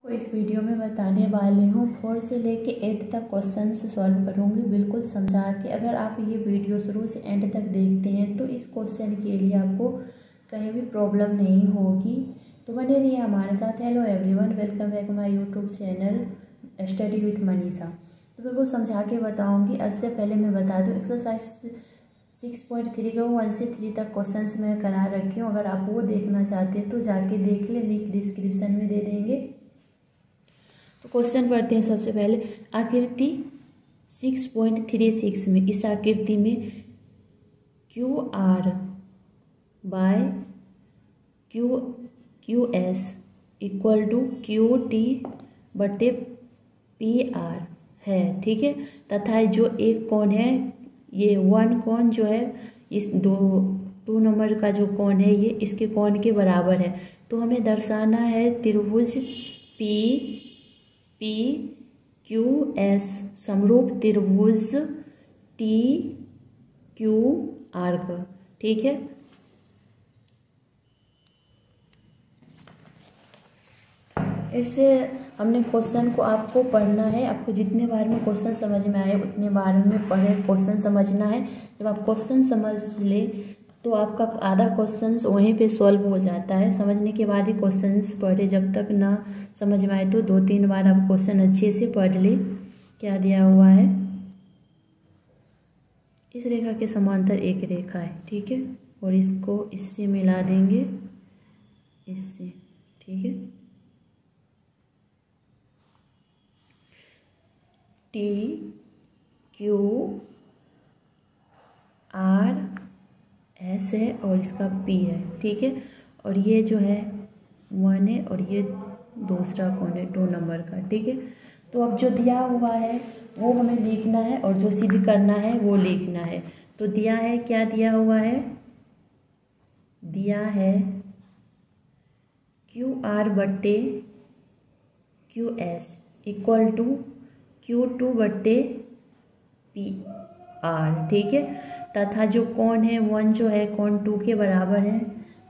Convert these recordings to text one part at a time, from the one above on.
तो इस वीडियो में बताने वाली हूँ 4 से लेके 8 तक क्वेश्चन सॉल्व करूँगी बिल्कुल समझा के। अगर आप ये वीडियो शुरू से एंड तक देखते हैं तो इस क्वेश्चन के लिए आपको कहीं भी प्रॉब्लम नहीं होगी। तो बने रहिए हमारे साथ। Hello everyone, welcome back my YouTube channel study with Manisha. तो बिल्कुल समझा के बताऊँगी। इससे पहले मैं बता दूँ, एक्सरसाइज 6.3 का 1 से 3 तक क्वेश्चंस मैं करा रखी हूँ। अगर आप वो देखना चाहते हैं तो जाके देख ले, लिंक डिस्क्रिप्शन में दे देंगे। तो क्वेश्चन पढ़ते हैं। सबसे पहले आकृति 6.36 में, इस आकृति में QR by QS equal to QT बटे PR है, ठीक है। तथा जो एक कोण है, ये 1 कोण जो है, इस 2 नंबर का जो कोण है ये इसके कोण के बराबर है। तो हमें दर्शाना है त्रिभुज PQS समरूप त्रिभुज TQR का, ठीक है। इससे हमने क्वेश्चन को आपको पढ़ना है। आपको जितने बार में क्वेश्चन समझ में आए उतने बार में पढ़े क्वेश्चन समझना है। जब आप क्वेश्चन समझ ले तो आपका आधा क्वेश्चन वहीं पे सॉल्व हो जाता है। समझने के बाद ही क्वेश्चंस पढ़े। जब तक ना समझ में आए तो 2-3 बार आप क्वेश्चन अच्छे से पढ़ ले। क्या दिया हुआ है, इस रेखा के समांतर एक रेखा है, ठीक है, और इसको इससे मिला देंगे, इससे, ठीक है। TQRS है और इसका P है, ठीक है। और ये जो है 1 है और ये दूसरा कोण है 2 नंबर का, ठीक है। तो अब जो दिया हुआ है वो हमें लिखना है और जो सिद्ध करना है वो लिखना है। तो दिया है, क्या दिया हुआ है, दिया है QR बट्टे QS इक्वल टू Q2 बट्टे PR, ठीक है। तथा जो कोण है 1 जो है कोण 2 के बराबर है।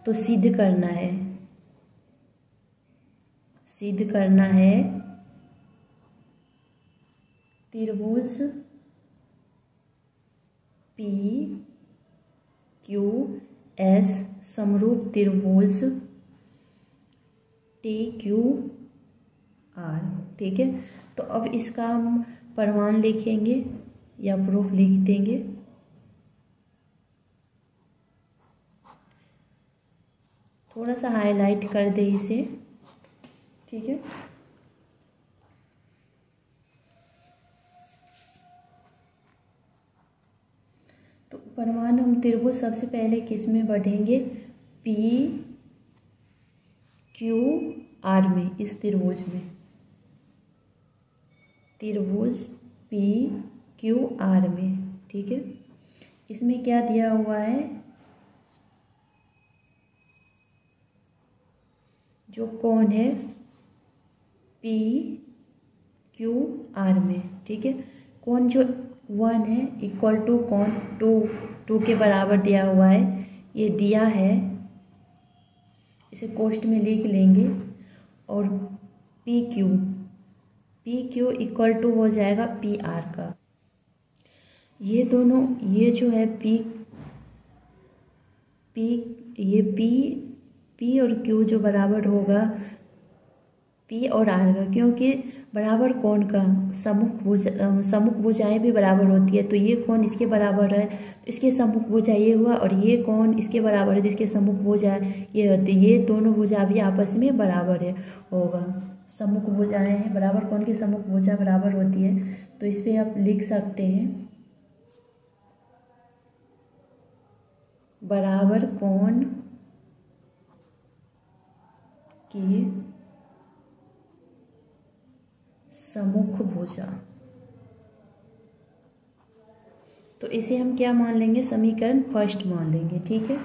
तो सिद्ध करना है, सिद्ध करना है त्रिभुज PQS समरूप त्रिभुज TQR, ठीक है। तो अब इसका हम प्रमाण लिखेंगे या प्रूफ लिख देंगे। थोड़ा सा हाईलाइट कर दे इसे, ठीक है। तो प्रमाण हम त्रिभुज सबसे पहले किस में बढ़ेंगे, PQR में, इस त्रिभुज में, त्रिभुज PQR में, ठीक है। इसमें क्या दिया हुआ है, जो कोण है PQR में, ठीक है। कोण जो 1 है इक्वल टू कोण 2 के बराबर दिया हुआ है, ये दिया है, इसे कोष्ठ में लिख लेंगे। और PQ इक्वल टू हो जाएगा PR का। ये दोनों, ये जो है ये P और Q जो बराबर होगा P और R का, क्योंकि बराबर कोण का सम्मुख भुजाएं भी बराबर होती है। तो ये कोण इसके बराबर है तो इसके सम्मुख भुजा ये हुआ, और ये कोण इसके बराबर है जिसके सम्मुख भुजा ये होती है। ये दोनों भुजा भी आपस में बराबर है होगा। सम्मुख भुजाएं हैं, बराबर कोण की सम्मुख भुजा बराबर होती है। तो इस पर आप लिख सकते हैं बराबर कोण की सम्मुख भुजा। तो इसे हम क्या मान लेंगे, समीकरण फर्स्ट मान लेंगे, ठीक है।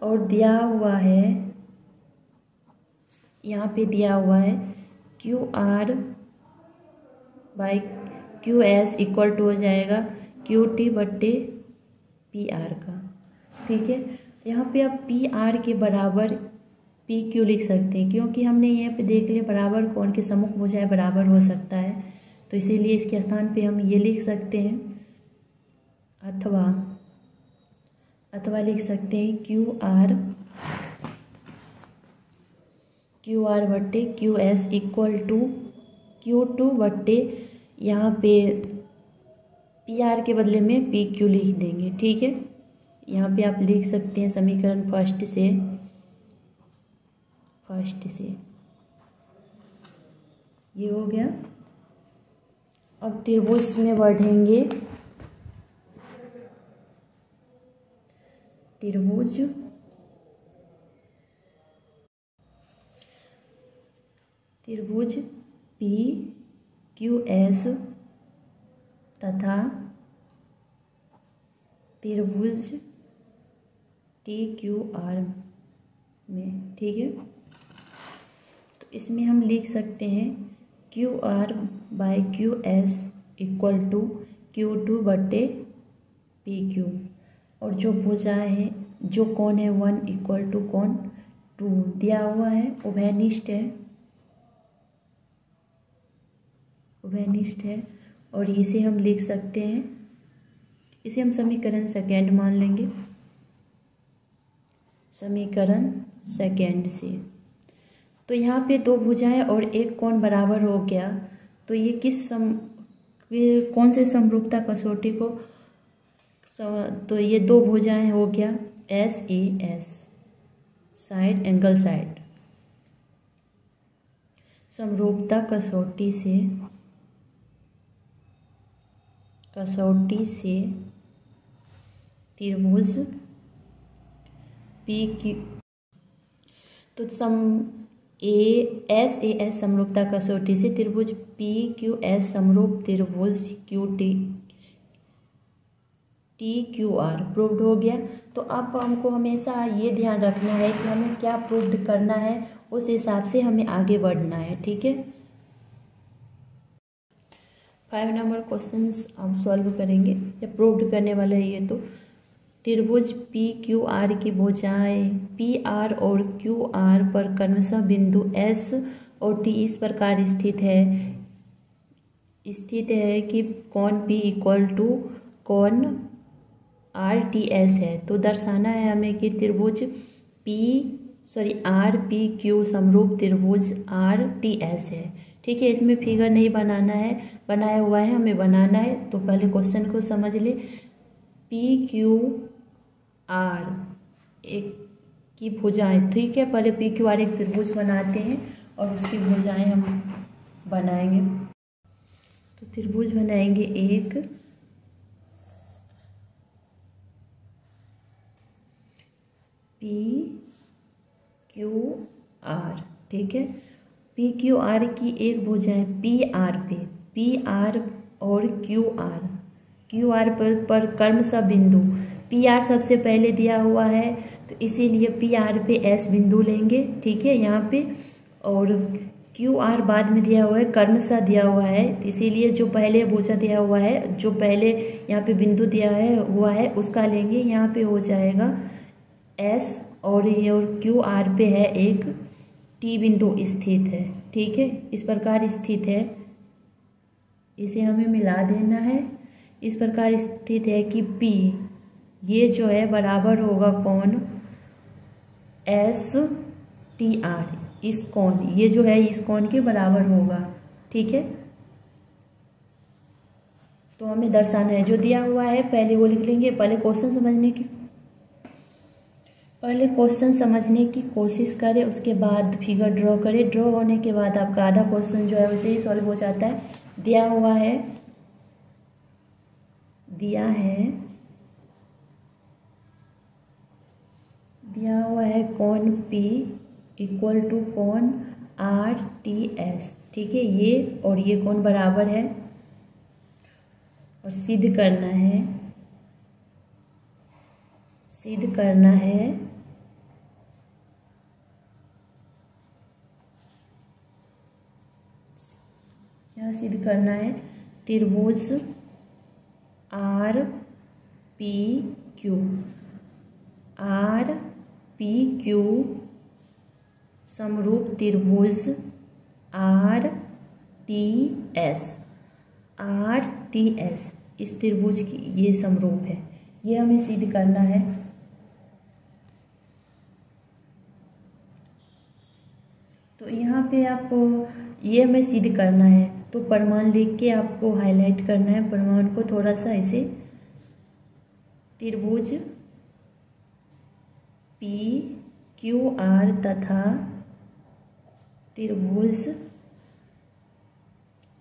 और दिया हुआ है, यहाँ पे दिया हुआ है QR by QS equal to हो जाएगा QT बट्टे PR का, ठीक है। यहाँ पे अब PR के बराबर पी क्यू लिख सकते हैं, क्योंकि हमने यहाँ पे देख लिया बराबर कोण के सम्मुख भुजाएं बराबर हो सकता है, तो इसीलिए इसके स्थान पे हम ये लिख सकते हैं, अथवा लिख सकते हैं क्यू आर बट्टे Q S equal to Q2 बट्टे यहाँ पे पी आर के बदले में पी क्यू लिख देंगे। ठीक है, यहाँ पे आप लिख सकते हैं समीकरण फर्स्ट से ये हो गया। अब त्रिभुज में बढ़ेंगे, त्रिभुज पी क्यू एस तथा त्रिभुज टी क्यू आर में। ठीक है, तो इसमें हम लिख सकते हैं Q R by Q S equal to Q2 बट्टे पी क्यू, और जो भुजाएं है, जो कोण है 1 इक्वल टू कोण 2 दिया हुआ है, उभयनिष्ठ है, और इसे हम लिख सकते हैं, इसे हम समीकरण सेकेंड मान लेंगे, समीकरण सेकेंड से। तो यहाँ पे दो भुजाएं और एक कोण बराबर हो गया, तो ये कौन से समरूपता कसौटी को, तो ये दो भुजाएं हो गया SAS साइड एंगल साइड, समरूपता कसौटी से त्रिभुज पी क्यू, तो SAS समरूपता कसौटी से त्रिभुज PQS समरूप त्रिभुज TQR प्रूव्ड हो गया। तो अब हमको हमेशा ये ध्यान रखना है कि हमें क्या प्रूव्ड करना है, उस हिसाब से हमें आगे बढ़ना है। ठीक है, 5 नंबर क्वेश्चंस हम सॉल्व करेंगे, या प्रूव्ड करने वाला है ये। तो त्रिभुज PQR की भुजाएं PR और QR पर क्रमशः बिंदु S और T इस प्रकार स्थित है कि कोण P इक्वल टू कोण RTS है। तो दर्शाना है हमें कि त्रिभुज RPQ समरूप त्रिभुज RTS है। ठीक है, इसमें फिगर नहीं बनाना है, बनाया हुआ है, हमें बनाना है। तो पहले क्वेश्चन को समझ ले। PQR एक की भुजाएं, ठीक है, पहले PQR एक त्रिभुज बनाते हैं और उसकी भुजाएं हम बनाएंगे। तो त्रिभुज बनाएंगे एक PQR, ठीक है। PQR की एक भुजाएं PR पे, PR और QR पर क्रमशः बिंदु, PR सबसे पहले दिया हुआ है तो इसीलिए PR पे S बिंदु लेंगे, ठीक है, यहाँ पे, और QR बाद में दिया हुआ है, क्रमशः दिया हुआ है, इसीलिए जो पहले भुजा दिया हुआ है, जो पहले यहाँ पे बिंदु दिया हुआ है उसका लेंगे। यहाँ पे हो जाएगा S और ये और QR पे है एक T बिंदु स्थित है, ठीक है, इस प्रकार स्थित है, इसे हमें मिला देना है। इस प्रकार स्थित है कि P ये जो है बराबर होगा कोण STR, इस कोण, ये जो है इस कोण के बराबर होगा, ठीक है। तो हमें दर्शाना है, जो दिया हुआ है पहले वो लिख लेंगे। पहले क्वेश्चन समझने की कोशिश करें, उसके बाद फिगर ड्रॉ करें। ड्रॉ होने के बाद आपका आधा क्वेश्चन जो है वैसे ही सॉल्व हो जाता है। दिया हुआ है कोण P इक्वल टू कोण RTS, ठीक है, ये और ये कोण बराबर है, और सिद्ध करना है क्या सिद्ध करना है, त्रिभुज RPQ समरूप त्रिभुज RTS इस त्रिभुज की ये समरूप है, ये हमें सिद्ध करना है। तो यहाँ पे आपको ये हमें सिद्ध करना है, तो प्रमाण लिख के आपको हाईलाइट करना है प्रमाण को थोड़ा सा ऐसे। त्रिभुज PQR तथा त्रिभुज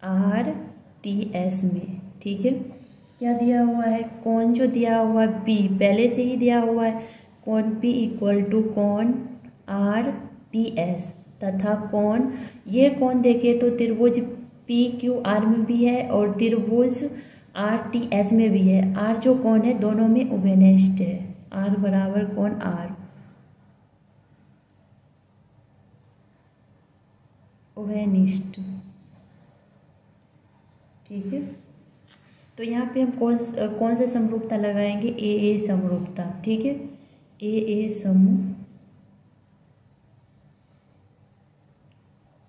RTS में, ठीक है। क्या दिया हुआ है, कोण जो दिया हुआ है P पहले से ही दिया हुआ है, कोण P इक्वल टू कोण RTS तथा कोण, ये कोण देखे तो त्रिभुज PQR में भी है और त्रिभुज RTS में भी है। R जो कोण है दोनों में उभयनिष्ठ है, R बराबर कोण R, उभयनिष्ठ, ठीक है। तो यहाँ पे हम कौन से समरूपता लगाएंगे, AA समरूपता, ठीक है।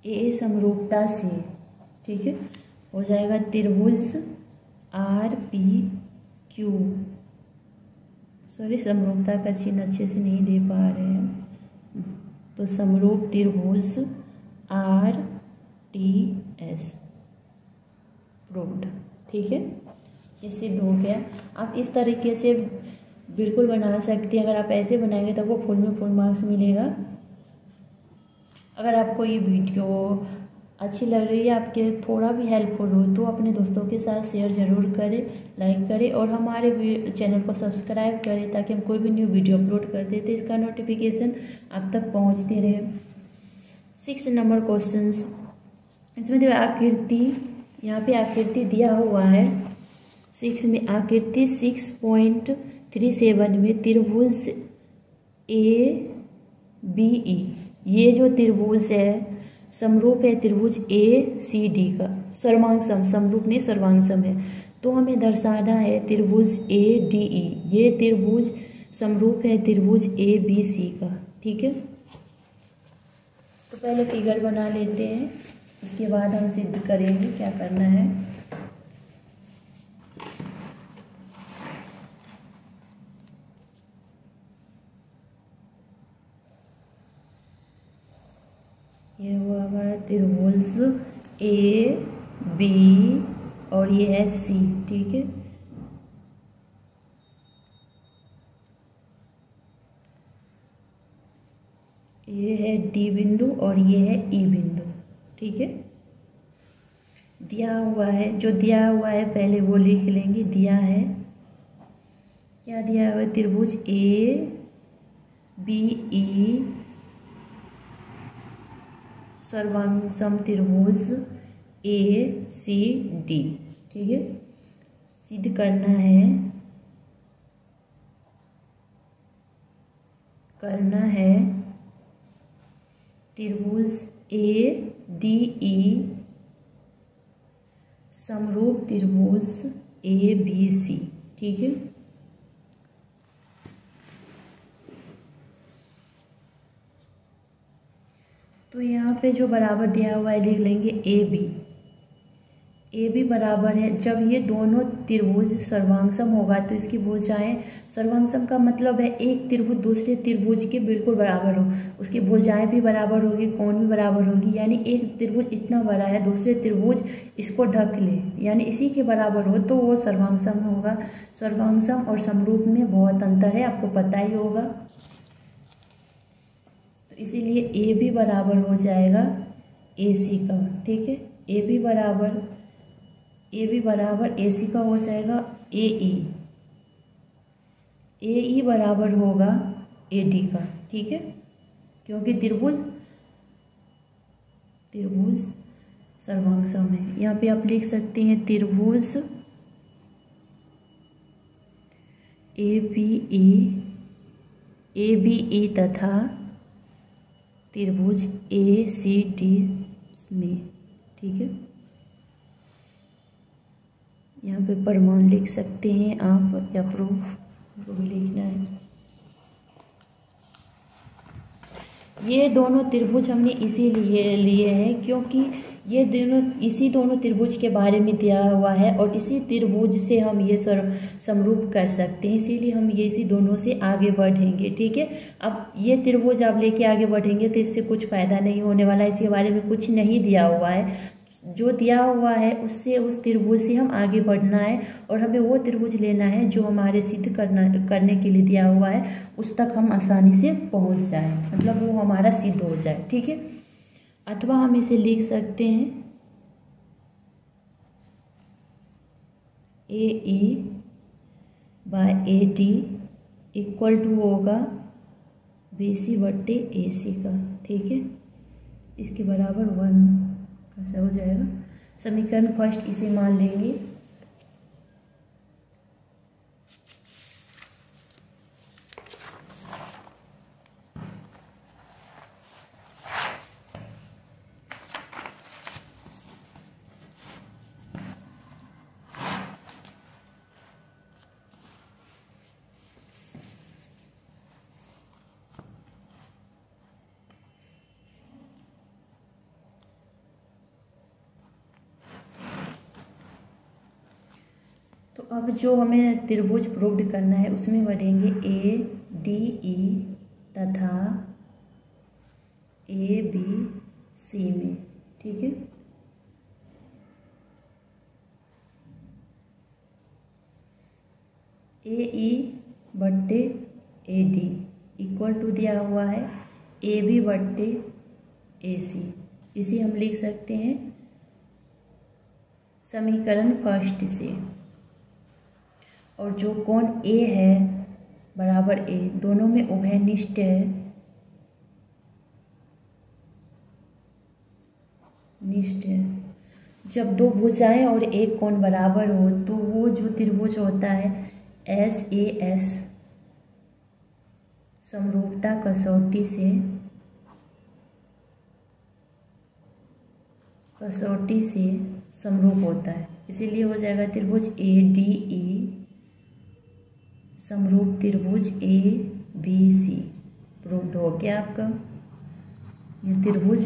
AA समरूपता से, ठीक है, हो जाएगा त्रिभुज RPQ, सॉरी समरूपता का चिन्ह अच्छे से नहीं दे पा रहे हैं, तो समरूप त्रिभुज RTS प्रूव्ड, ठीक है। ये सिद्ध हो गया। आप इस तरीके से बिल्कुल बना सकते हैं, अगर आप ऐसे बनाएंगे तो वो फुल में फुल मार्क्स मिलेगा। अगर आपको ये वीडियो अच्छी लग रही है, आपके थोड़ा भी हेल्पफुल हो, तो अपने दोस्तों के साथ शेयर ज़रूर करें, लाइक करें और हमारे चैनल को सब्सक्राइब करें, ताकि हम कोई भी न्यू वीडियो अपलोड करते तो इसका नोटिफिकेशन आप तक पहुंचते रहे। 6 नंबर क्वेश्चंस, इसमें देखो आकृति, यहाँ पे आकृति दिया हुआ है 6 में, आकृति 6.37 में त्रिभुज ABE, ये जो त्रिभुज है समरूप है त्रिभुज ACD का, सर्वांगसम, समरूप नहीं सर्वांगसम है, तो हमें दर्शाना है त्रिभुज ADE, ये त्रिभुज समरूप है त्रिभुज ABC का, ठीक है। तो पहले फिगर बना लेते हैं, उसके बाद हम सिद्ध करेंगे क्या करना है। ये हुआ हमारा त्रिभुज AB और ये है C, ठीक है। ये है D बिंदु और ये है E बिंदु, ठीक है। दिया हुआ है, जो दिया हुआ है पहले वो लिख लेंगे। दिया है, क्या दिया हुआ है, त्रिभुज ABE सर्वांगसम त्रिभुज ACD, ठीक है। सिद्ध करना है त्रिभुज ADE समरूप त्रिभुज ABC, ठीक है। तो यहाँ पे जो बराबर दिया हुआ है लिख लेंगे AB बराबर है, जब ये दोनों त्रिभुज सर्वांगसम होगा तो इसकी भुजाएं, सर्वांगसम का मतलब है एक त्रिभुज दूसरे त्रिभुज के बिल्कुल बराबर हो, उसकी भुजाएं भी बराबर होगी, कोण भी बराबर होगी, यानी एक त्रिभुज इतना बड़ा है दूसरे त्रिभुज इसको ढक ले, यानी इसी के बराबर हो तो वो सर्वांगसम होगा। सर्वांगसम और समरूप में बहुत अंतर है, आपको पता ही होगा, तो इसीलिए AB बराबर हो जाएगा AC का, ठीक है। AB बराबर AC का हो जाएगा AE बराबर होगा AD का, ठीक है, क्योंकि त्रिभुज सर्वांगसम है। यहाँ पे आप लिख सकते हैं त्रिभुज ABE तथा त्रिभुज ACD में, ठीक है। यहाँ पे प्रमाण लिख सकते हैं आप, या प्रूफ भी लिखना है। ये दोनों त्रिभुज हमने इसीलिए लिए हैं क्योंकि ये इसी दोनों त्रिभुज के बारे में दिया हुआ है और इसी त्रिभुज से हम ये समरूप कर सकते हैं, इसीलिए हम ये इसी दोनों से आगे बढ़ेंगे। ठीक है, अब ये त्रिभुज आप लेके आगे बढ़ेंगे तो इससे कुछ फायदा नहीं होने वाला है, इसके बारे में कुछ नहीं दिया हुआ है। जो दिया हुआ है उससे, उस त्रिभुज से हम आगे बढ़ना है और हमें वो त्रिभुज लेना है जो हमारे सिद्ध करने के लिए दिया हुआ है, उस तक हम आसानी से पहुंच जाए, मतलब वो हमारा सिद्ध हो जाए। ठीक है, अथवा हम इसे लिख सकते हैं AE by AD equal to होगा BC बट्टे AC का। ठीक है, इसके बराबर 1 कैसा हो जाएगा। समीकरण फर्स्ट इसे मान लेंगे। तो अब जो हमें त्रिभुज प्रूव्ड करना है उसमें बढ़ेंगे ADE तथा ABC में। ठीक है, AE बट्टे AD इक्वल टू दिया हुआ है AB बट्टे AC। इसे हम लिख सकते हैं समीकरण फर्स्ट से। और जो कोण A है बराबर A, दोनों में उभयनिष्ठ है, निष्ठ है। जब दो भुजाएं और एक कोण बराबर हो तो वो जो त्रिभुज होता है SAS समरूपता कसौटी से समरूप होता है, इसीलिए हो जाएगा त्रिभुज ADE समरूप त्रिभुज ABC। प्रूव्ड हो गया आपका ये त्रिभुज।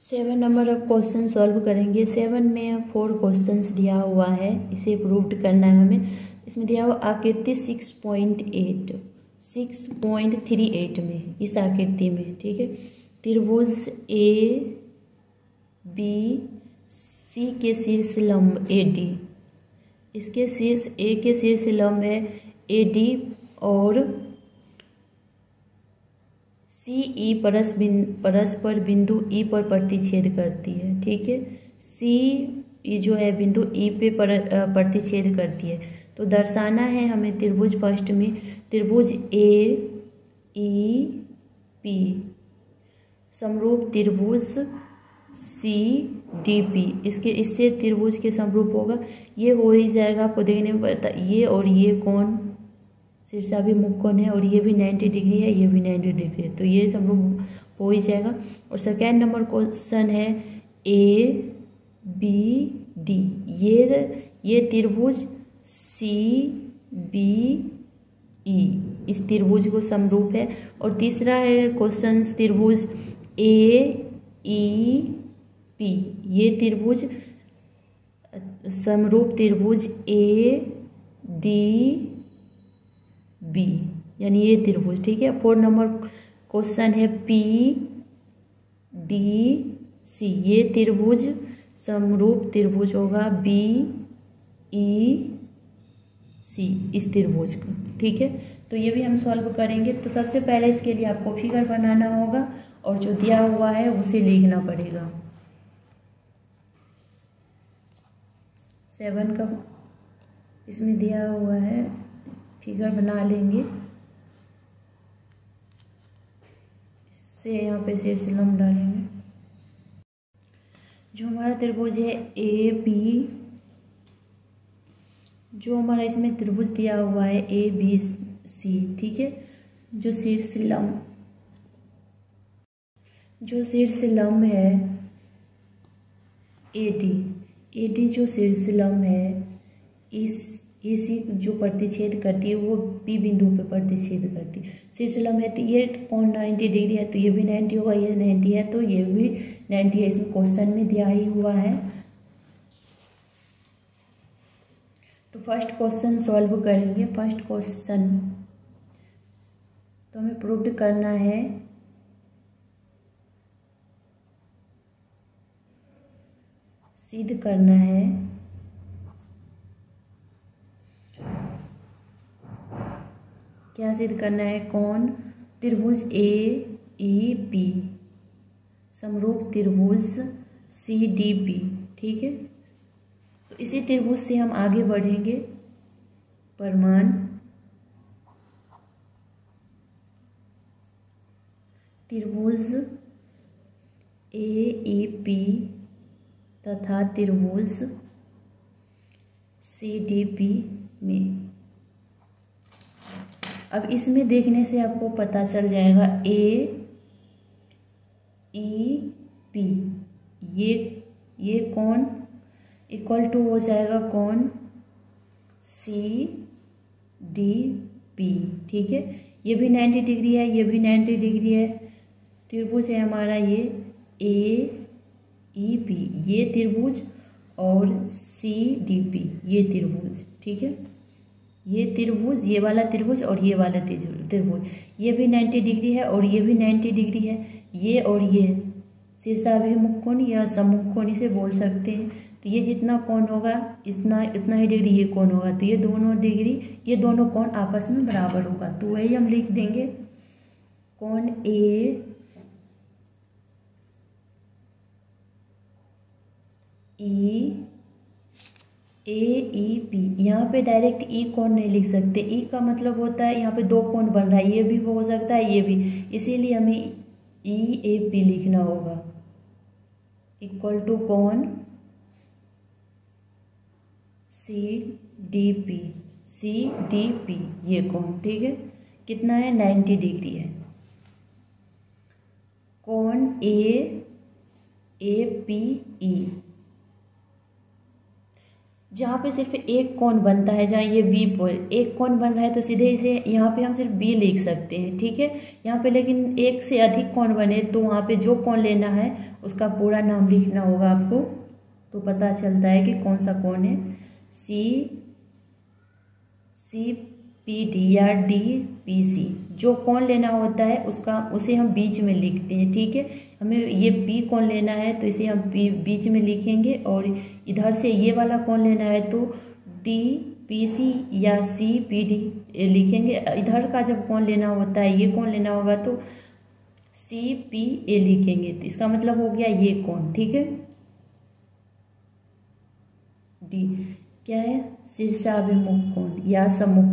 7 नंबर ऑफ क्वेश्चन सॉल्व करेंगे। 7 में 4 क्वेश्चंस दिया हुआ है, इसे प्रूव्ड करना है हमें। इसमें दिया हुआ आकृति 6.38 में, इस आकृति में। ठीक है, त्रिभुज ABC के शीर्ष लंब AD, इसके शीर्ष A के शीर्ष लंब है AD और CE परस्पर बिंदु E पर प्रतिच्छेद करती है। ठीक है, CE जो है बिंदु E पे प्रतिच्छेद करती है। तो दर्शाना है हमें त्रिभुज फर्स्ट में त्रिभुज AEP समरूप त्रिभुज CDP, इससे त्रिभुज के समरूप होगा। ये हो ही जाएगा, आपको देखने में पड़ता ये और ये कोण शीर्षाभिमुख कोण है और ये भी 90 डिग्री है, ये भी 90 डिग्री है, तो ये समरूप हो ही जाएगा। और सेकेंड नंबर क्वेश्चन है ABD, ये त्रिभुज CBE इस त्रिभुज को समरूप है। और तीसरा है क्वेश्चन त्रिभुज AEP, ये त्रिभुज समरूप त्रिभुज ADB, यानी ये त्रिभुज। ठीक है, 4 नंबर क्वेश्चन है PDC, ये त्रिभुज समरूप त्रिभुज होगा BEC इस त्रिभुज का। ठीक है, तो ये भी हम सॉल्व करेंगे। तो सबसे पहले इसके लिए आपको फिगर बनाना होगा और जो दिया हुआ है उसे लिखना पड़ेगा। 7 का इसमें दिया हुआ है, फिगर बना लेंगे। इससे यहाँ पे शीर्ष लंब डालेंगे। जो हमारा त्रिभुज है AB, जो हमारा इसमें त्रिभुज दिया हुआ है ABC। ठीक है, जो शीर्ष लंब है AD जो शीर्ष लंब है इसी जो प्रतिच्छेद करती है वो B बिंदु पे प्रतिच्छेद करती है। शीर्षलंब है तो ये कोण 90 डिग्री है, तो ये भी 90 होगा, ये 90 है तो ये भी 90 है, इसमें क्वेश्चन में दिया ही हुआ है। तो फर्स्ट क्वेश्चन सॉल्व करेंगे। फर्स्ट क्वेश्चन तो हमें प्रूव करना है सिद्ध करना है क्या सिद्ध करना है, कोण त्रिभुज AEP समरूप त्रिभुज CDP। ठीक है, तो इसी त्रिभुज से हम आगे बढ़ेंगे। प्रमाण त्रिभुज AEP तथा त्रिभुज CDP में। अब इसमें देखने से आपको पता चल जाएगा AEP ये कोण इक्वल टू हो जाएगा कोण CDP। ठीक है, ये भी 90 डिग्री है, ये भी 90 डिग्री है। त्रिभुज है हमारा ये AEP ये त्रिभुज और CDP ये त्रिभुज। ठीक है, ये त्रिभुज, ये वाला त्रिभुज और ये वाला त्रिभुज, ये भी 90 डिग्री है और ये भी 90 डिग्री है। ये और ये शीर्षाभिमुख कोण या सम्मुख कोण इसे बोल सकते हैं। तो ये जितना कोण होगा इतना ही डिग्री ये कोण होगा, तो ये दोनों कोण आपस में बराबर होगा। तो वही हम लिख देंगे कोण AEP। यहाँ पे डायरेक्ट ई कोण नहीं लिख सकते, ई का मतलब होता है यहाँ पे दो कोण बन रहा है, ये भी हो सकता है ये भी, इसीलिए हमें EAP लिखना होगा इक्वल टू कोण CDP ये कोण। ठीक है, कितना है 90 डिग्री है। कोण APE जहाँ पे सिर्फ एक कोण बनता है, जहाँ ये B पर एक कोण बन रहा है तो सीधे इसे यहाँ पे हम सिर्फ B लिख सकते हैं। ठीक है, यहाँ पे लेकिन एक से अधिक कोण बने तो वहाँ पे जो कोण लेना है उसका पूरा नाम लिखना होगा आपको, तो पता चलता है कि कौन सा कोण है। CPD या DPC जो कोण लेना होता है उसे हम बीच में लिखते हैं। ठीक है, हमें ये P कोण लेना है तो इसे हम बीच में लिखेंगे, और इधर से ये वाला कोण लेना है तो DPC या CPD लिखेंगे। इधर का जब कोण लेना होता है, ये कोण लेना होगा तो CPA लिखेंगे। तो इसका मतलब हो गया ये कोण। ठीक है, D क्या है, शीर्षाभिमुख कोण या सम्मुख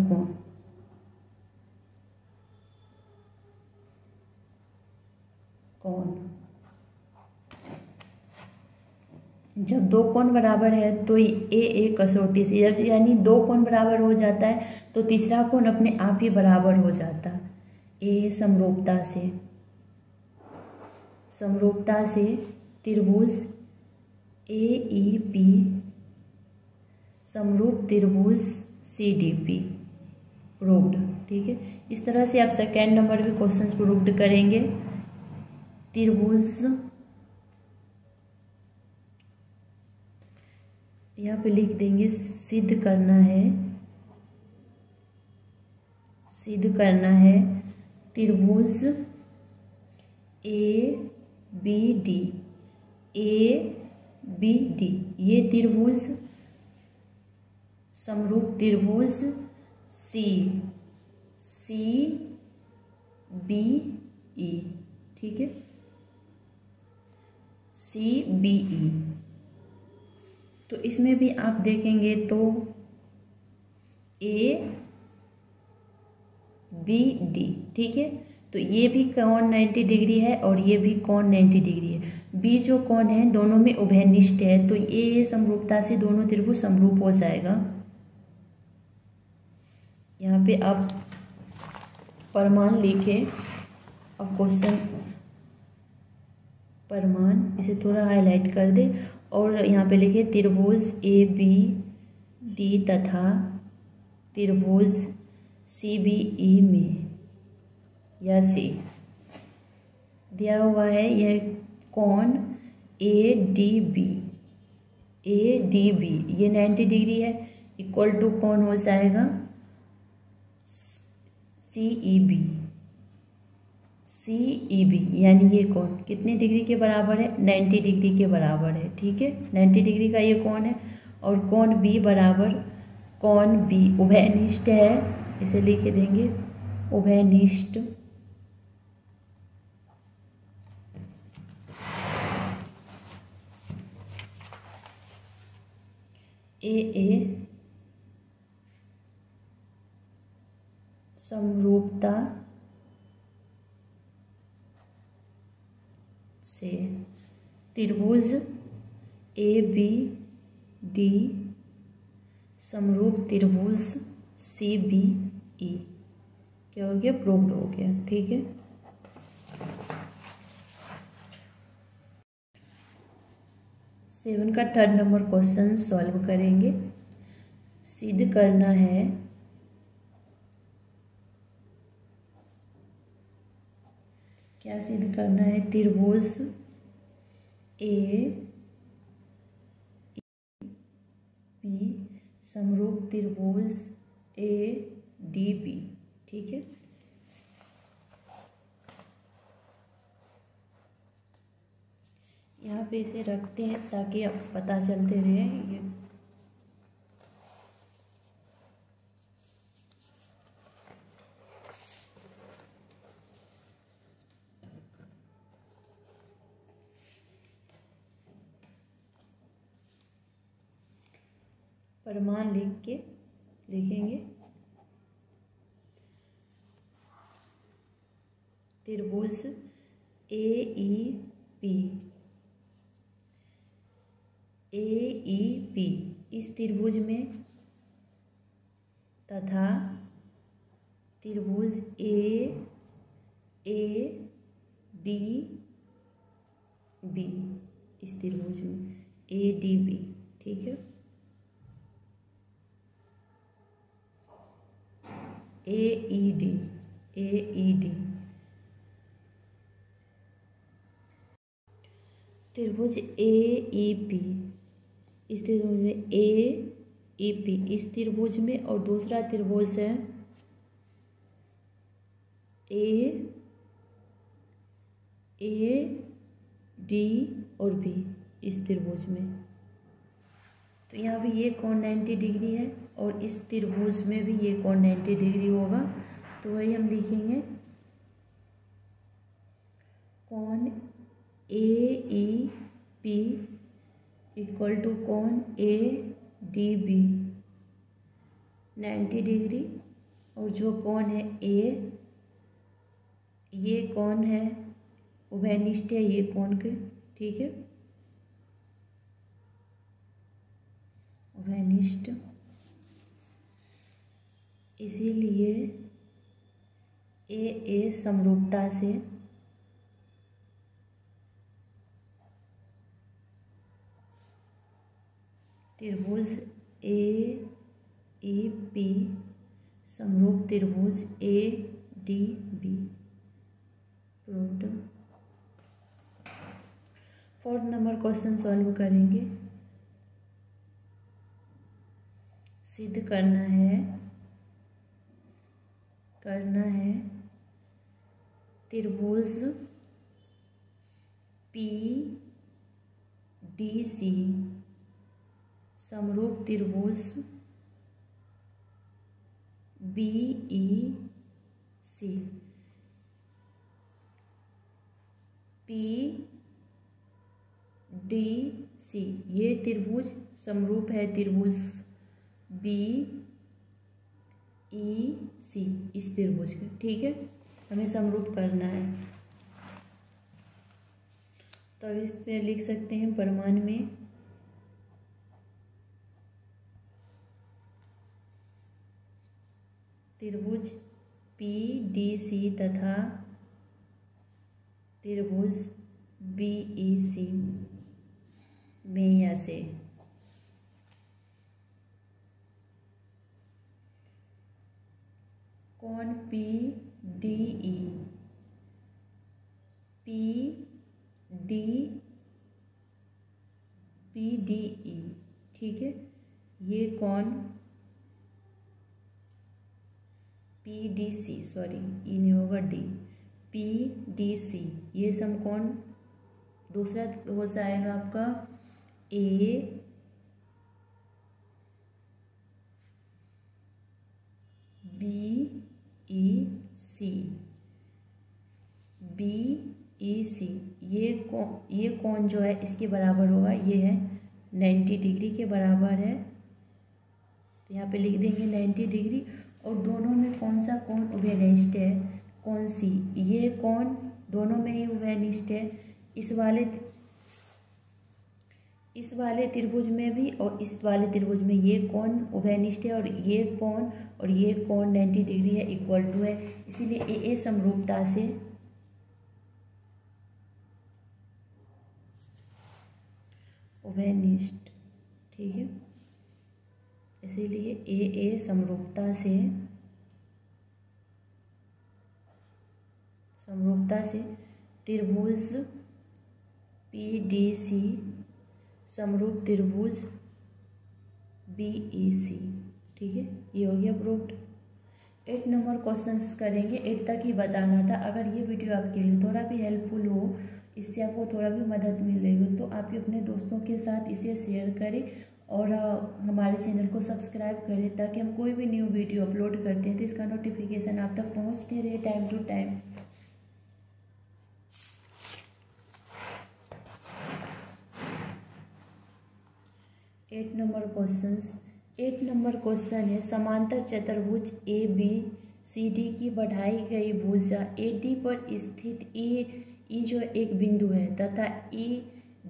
कोण। जब दो कोण बराबर है तो ए कसौटी से, यानी दो कोण बराबर हो जाता है तो तीसरा कोण अपने आप ही बराबर हो जाता है। ए समरूपता से त्रिभुज AEP समरूप त्रिभुज CDP प्रूव्ड। ठीक है, इस तरह से आप सेकेंड नंबर पे क्वेश्चंस प्रूव्ड करेंगे। त्रिभुज यहाँ पे लिख देंगे सिद्ध करना है त्रिभुज ABD ये त्रिभुज समरूप त्रिभुज CBE। ठीक है, CBE। तो इसमें भी आप देखेंगे तो ABD। ठीक है, तो ये भी कोण 90 डिग्री है और ये भी कोण 90 डिग्री है। B जो कोण है दोनों में उभयनिष्ठ है, तो ये समरूपता से दोनों त्रिभुज समरूप हो जाएगा। यहाँ पे आप प्रमाण लिखें। अब क्वेश्चन प्रमाण इसे थोड़ा हाईलाइट कर दे और यहाँ पे लिखे त्रिभुज ABD तथा त्रिभुज CBE में या सी। दिया हुआ है यह कोण ए डी बी, ये 90 डिग्री है, इक्वल टू कौन हो जाएगा सी ई बी, यानी ये कोण कितने डिग्री के बराबर है, 90 डिग्री के बराबर है। ठीक है, 90 डिग्री का ये कोण है, और कोण बी बराबर, कोण बी उभयनिष्ठ है, इसे लिख देंगे उभयनिष्ठ। ए समरूपता से त्रिभुज ए बी डी समरूप त्रिभुज सी बी ई क्या हो गया, प्रूव्ड हो गया। ठीक है, सेवन का थर्ड नंबर क्वेश्चन सॉल्व करेंगे। सिद्ध करना है क्या सिद्ध करना है, त्रिभुज ए बी समरूप त्रिभुज ए डी बी। ठीक है, यहाँ पे इसे रखते हैं ताकि अब पता चलते रहे। ये प्रमाण लिख के लिखेंगे, त्रिभुज ए ई पी इस त्रिभुज में तथा त्रिभुज ए डी बी इस त्रिभुज में ए डी बी। ठीक है, ए ई डी त्रिभुज ए ई पी इस त्रिभुज में ए ई पी इस त्रिभुज में, और दूसरा त्रिभुज है ए डी और बी इस त्रिभुज में। तो यहाँ भी ये कोण 90 डिग्री है, और इस त्रिभुज में भी ये कोण 90 डिग्री होगा। तो वही हम लिखेंगे कोण ए ई पी इक्वल टू कोण ए डी बी 90 डिग्री, और जो कोण है ए, ये कोण है उभयनिष्ठ है ये कोण के। ठीक है, उभयनिष्ठ, इसीलिए ए समरूपता से त्रिभुज ए ई पी समरूप त्रिभुज A D be proved. Fourth number question solve करेंगे। सिद्ध करना है त्रिभुज पी डी सी समरूप त्रिभुज बी ई सी। पी डी सी ये त्रिभुज समरूप है त्रिभुज बी ई सी इस त्रिभुज का। ठीक है, हमें समरूप करना है, तो इसे लिख सकते हैं प्रमाण में त्रिभुज पी डी सी तथा त्रिभुज बी ई सी में या से कोण पी डी ई PDE, ठीक है। ये कौन PDC, सॉरी ई नहीं होगा, डी, PDC, ये समकोण दूसरा हो जाएगा आपका BEC, ये कोण जो है इसके बराबर होगा, ये है 90 डिग्री के बराबर है। तो यहाँ पे लिख देंगे 90 डिग्री। और दोनों में कौन सा कोण उभयनिष्ठ है? कौन सी? ये कोण दोनों में ही उभयनिष्ठ है। इस वाले त्रिभुज में भी और इस वाले त्रिभुज में ये कोण उभयनिष्ठ है, और ये कोण 90 डिग्री है, इक्वल टू है। इसीलिए ए समरूपता से उभयनिष्ठ, ठीक है। इसीलिए ए समरूपता से त्रिभुज PDC समरूप त्रिभुज BEC, ठीक है। ये हो गया प्रूव्ड। 8 नंबर क्वेश्चंस करेंगे, 8 तक ही बताना था। अगर ये वीडियो आपके लिए थोड़ा भी हेल्पफुल हो, इससे आपको थोड़ा भी मदद मिल रही हो, तो आप अपने दोस्तों के साथ इसे शेयर करें और हमारे चैनल को सब्सक्राइब करें, ताकि हम कोई भी न्यू वीडियो अपलोड करते हैं तो इसका नोटिफिकेशन आप तक पहुंचते रहे time to time. Eight number question है, समांतर चतुर्भुज ABCD की बढ़ाई गई भुजा AD पर स्थित E जो एक बिंदु है तथा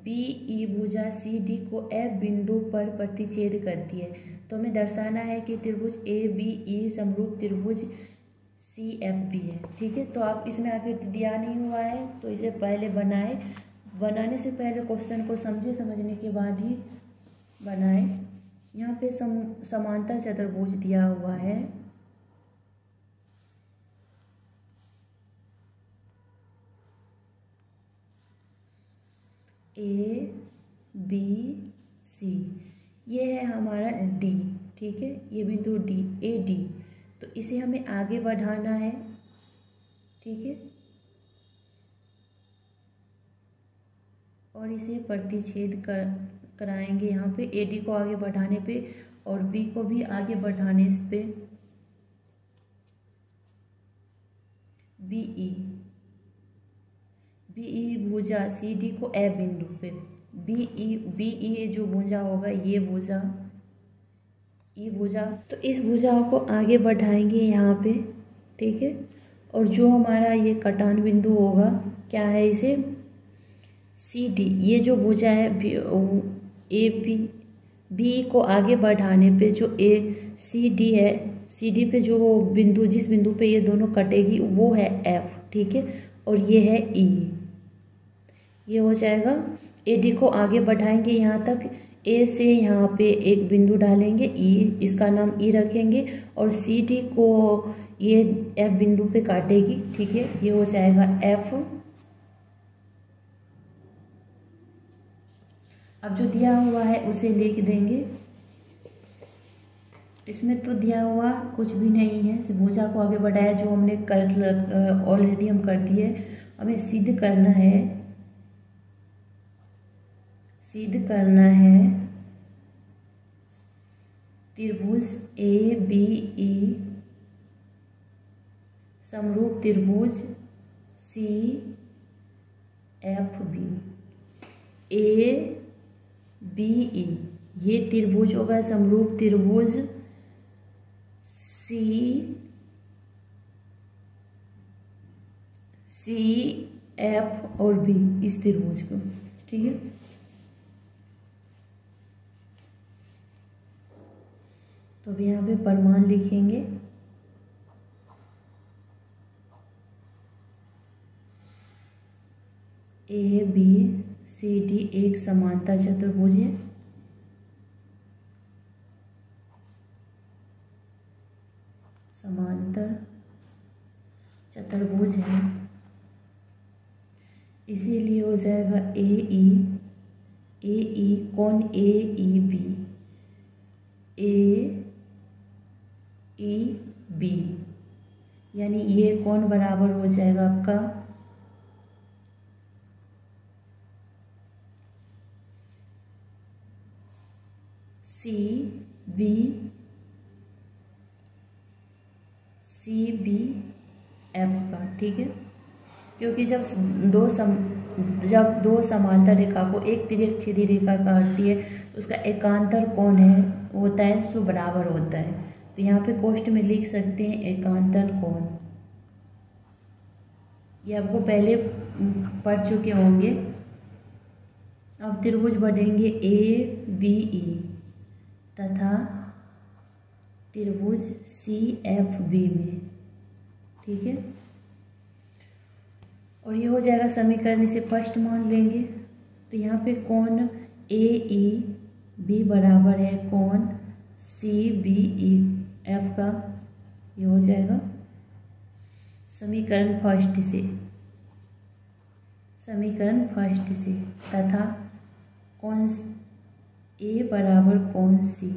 BE भुजा CD को F बिंदु पर प्रतिच्छेद करती है। तो हमें दर्शाना है कि त्रिभुज ABE समरूप त्रिभुज CFB है, ठीक है। तो आप इसमें आगे दिया नहीं हुआ है तो इसे पहले बनाने से पहले क्वेश्चन को समझने के बाद ही बनाए। यहाँ पे समांतर चतुर्भुज दिया हुआ है, ABC, ये है हमारा D, ठीक है। ये बिंदु D, AD, तो इसे हमें आगे बढ़ाना है, ठीक है, और इसे प्रतिच्छेद कराएंगे यहाँ पे। AD को आगे बढ़ाने पे और B को भी आगे बढ़ाने पे BE भुजा CD को F बिंदु पे, BE जो भुजा होगा ये भुजा E भुजा, तो इस भुजा को आगे बढ़ाएंगे यहाँ पे, ठीक है। और जो हमारा ये कटान बिंदु होगा क्या है, इसे CD, ये जो भुजा है BE को आगे बढ़ाने पे जो CD है, CD पे जो बिंदु, जिस बिंदु पे ये दोनों कटेगी वो है F, ठीक है। और ये है E, ये हो जाएगा। AD को आगे बढ़ाएंगे यहाँ तक, A से यहाँ पे एक बिंदु डालेंगे E, इसका नाम E रखेंगे, और CD को ये F बिंदु पे काटेगी, ठीक है। ये हो जाएगा F। अब जो दिया हुआ है उसे लिख देंगे। इसमें तो दिया हुआ कुछ भी नहीं है, भुजा को आगे बढ़ाया जो हमने ऑलरेडी हम कर दिए। हमें सिद्ध करना है त्रिभुज ABE समरूप त्रिभुज CFB। ABE ये त्रिभुज होगा समरूप त्रिभुज CF और B, इस त्रिभुज को, ठीक है। तो अब यहाँ पे प्रमाण लिखेंगे। ABCD एक समांतर चतुर्भुज है, समांतर चतुर्भुज है। इसीलिए हो जाएगा ए ई कौन ए ई बी, ए ई बी, यानी ये कौन बराबर हो जाएगा आपका सी बी एफ का। ठीक है, क्योंकि जब दो समांतर रेखा को एक तिर्यक-छेदी रेखा काटती है तो उसका एकांतर कौन है होता है सो बराबर होता है। तो यहाँ पे कोष्ठ में लिख सकते हैं एकांतर कोण। ये आपको पहले पढ़ चुके होंगे। अब त्रिभुज बढ़ेंगे ए बी ई तथा त्रिभुज सी एफ बी में। ठीक है, और ये हो जाएगा समीकरण, इसे फर्स्ट मान लेंगे। तो यहाँ पे कोण ए ई बी बराबर है कोण सी बी ई एफ का। ये हो जाएगा समीकरण फर्स्ट से तथा कोण ए बराबर कोण सी।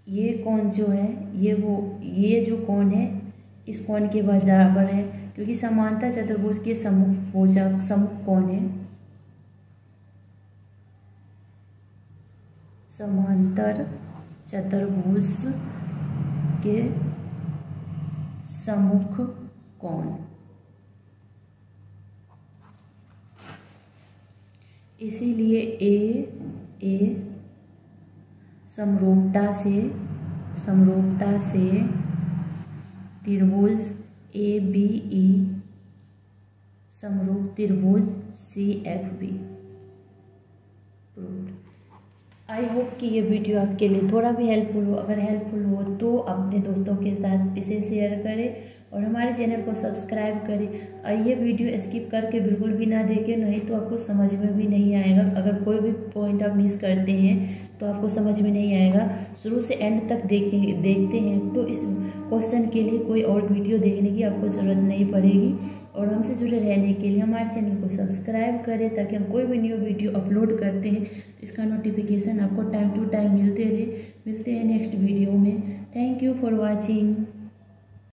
ये कोण जो है ये जो कोण है इस कोण के बराबर है, क्योंकि समांतर चतुर्भुज के सम्मुख कोण है। समांतर चतुर्भुज के सम्मुख कोण, इसीलिए ए समरूपता से त्रिभुज ए बी ई समरूप त्रिभुज C F B. I hope कि ये वीडियो आपके लिए थोड़ा भी हेल्पफुल हो। अगर हेल्पफुल हो तो अपने दोस्तों के साथ इसे शेयर करें और हमारे चैनल को सब्सक्राइब करें। और ये वीडियो स्किप करके बिल्कुल भी ना देखें, नहीं तो आपको समझ में भी नहीं आएगा। अगर कोई भी पॉइंट आप मिस करते हैं तो आपको समझ में नहीं आएगा। शुरू से एंड तक देखते हैं तो इस क्वेश्चन के लिए कोई और वीडियो देखने की आपको ज़रूरत नहीं पड़ेगी। और हमसे जुड़े रहने के लिए हमारे चैनल को सब्सक्राइब करें, ताकि हम कोई भी न्यू वीडियो अपलोड करते हैं तो इसका नोटिफिकेशन आपको टाइम टू टाइम मिलते हैं नेक्स्ट वीडियो में। Thank you for watching.